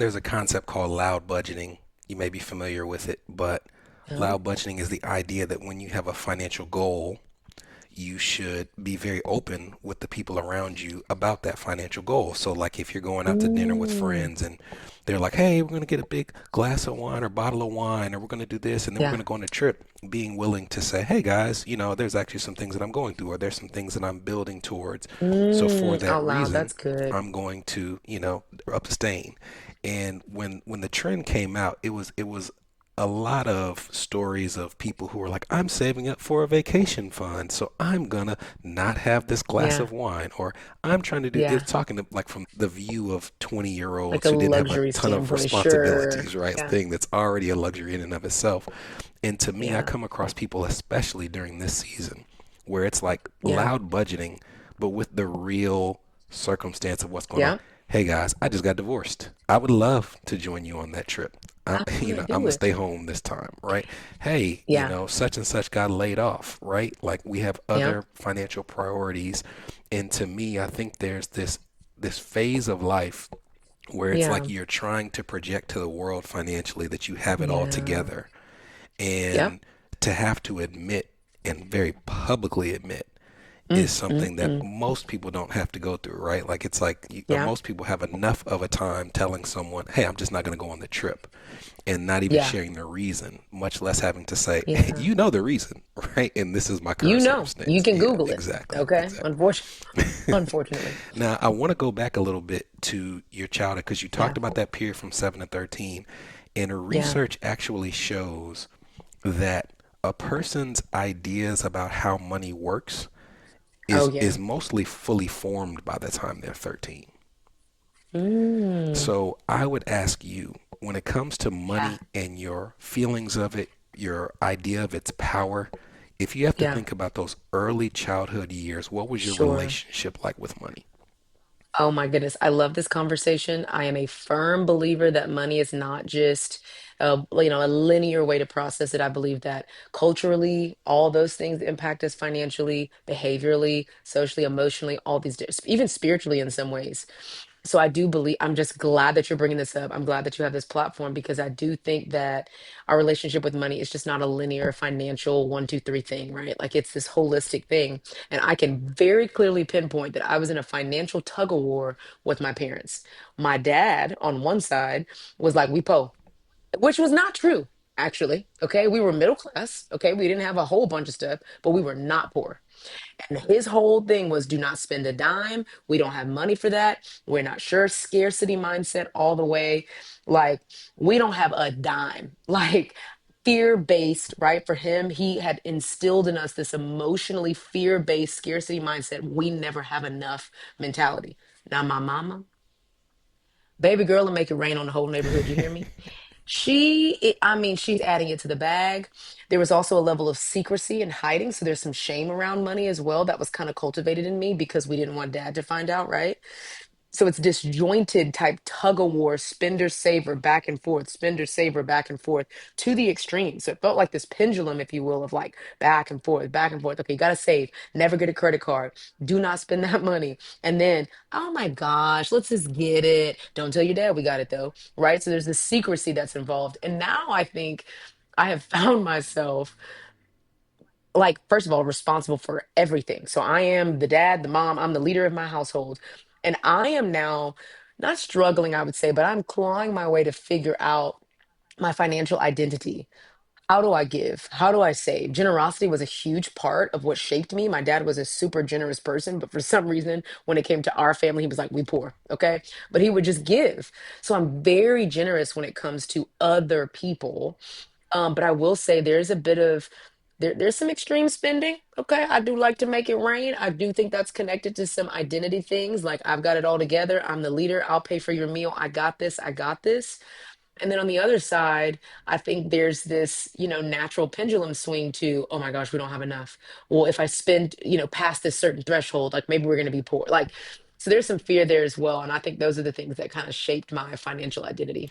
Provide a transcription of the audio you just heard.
there's a concept called loud budgeting. You may be familiar with it, but No. loud budgeting is the idea that when you have a financial goal, you should be very open with the people around you about that financial goal. So, like if you're going out to dinner with Mm, friends and they're like, hey, we're going to get a big glass of wine or bottle of wine, or we're going to do this, and then we're going yeah. to go on a trip, being willing to say, hey, guys, there's actually some things that I'm going through, or there's some things that I'm building towards. So, for that Out loud. reason, That's good. I'm going to, abstain. And when the trend came out, it was a lot of stories of people who are like, I'm saving up for a vacation fund, so I'm gonna not have this glass Yeah. of wine, or I'm trying to do Yeah. it, talking to like from the view of 20 year Like olds a who didn't have a luxury ton of standpoint. Sure. responsibilities, right? Yeah. Thing that's already a luxury in and of itself. And to me, I Yeah. come across people, especially during this season, where it's like Yeah. loud budgeting, but with the real circumstance of what's going on. Yeah. Hey guys, I just got divorced. I would love to join you on that trip. How would I I'm do gonna it? stay home this time, right? Hey, Yeah. such and such got laid off, right? Like we have Yeah. other financial priorities. And to me, I think there's this phase of life where it's Yeah. like you're trying to project to the world financially that you have it all Yeah. together. Yep. And to have to admit and very publicly admit Mm, is mm, something that mm. most people don't have to go through, right? Like it's like Yeah. most people have enough of a time telling someone, "Hey, I'm just not going to go on the trip," and not even Yeah. sharing the reason, much less having to say, "Hey, Yeah. you know the reason, right?" And this is my You current know, you circumstance. can Yeah, Google it. exactly, Okay. exactly. Unfortunately. Now, I want to go back a little bit to your childhood because you talked Yeah. about that period from 7 to 13, and Yeah. research actually shows that a person's ideas about how money works Oh, is yeah. mostly fully formed by the time they're 13. Mm. So I would ask you, when it comes to Yeah. money and your feelings of it, your idea of its power, if you have to Yeah. think about those early childhood years, what was your Sure. relationship like with money? Oh my goodness, I love this conversation. I am a firm believer that money is not just a linear way to process it. I believe that culturally, all those things impact us financially, behaviorally, socially, emotionally, all these, even spiritually in some ways. So I do believe, I'm just glad that you're bringing this up. I'm glad that you have this platform because I do think that our relationship with money is just not a linear financial one, two, three thing, right? Like it's this holistic thing. And I can very clearly pinpoint that I was in a financial tug of war with my parents. My dad, on one side, was like, we po, which was not true, actually. Okay. We were middle class. Okay. We didn't have a whole bunch of stuff, but we were not poor. And his whole thing was do not spend a dime. We don't have money for that. We're not sure. Scarcity mindset all the way. Like, we don't have a dime. Like, fear based, right? For him, he had instilled in us this emotionally fear based scarcity mindset. We never have enough mentality. Now, my mama, baby girl, and make it rain on the whole neighborhood. You hear me? I mean, she's adding it to the bag. There was also a level of secrecy and hiding. So there's some shame around money as well that was kind of cultivated in me because we didn't want dad to find out, right? So it's disjointed type tug of war, spender saver back and forth, spender saver back and forth to the extreme. So it felt like this pendulum, if you will, of like back and forth, back and forth. Okay, you got to save, never get a credit card, do not spend that money. And then, oh my gosh, let's just get it. Don't tell your dad we got it though, right? So there's this secrecy that's involved. And now I think I have found myself like first of all responsible for everything. So I am the dad, the mom, I'm the leader of my household. And I am now not struggling, I would say, but I'm clawing my way to figure out my financial identity. How do I give? How do I save? Generosity was a huge part of what shaped me. My dad was a super generous person, but for some reason, when it came to our family, he was like, we poor, okay? But he would just give. So I'm very generous when it comes to other people. But I will say there's a bit of there's some extreme spending. Okay. I do like to make it rain. I do think that's connected to some identity things. Like I've got it all together. I'm the leader. I'll pay for your meal. I got this. I got this. And then on the other side, I think there's this, natural pendulum swing to, oh my gosh, we don't have enough. Well, if I spend, past this certain threshold, like maybe we're going to be poor. Like, so there's some fear there as well. And I think those are the things that kind of shaped my financial identity.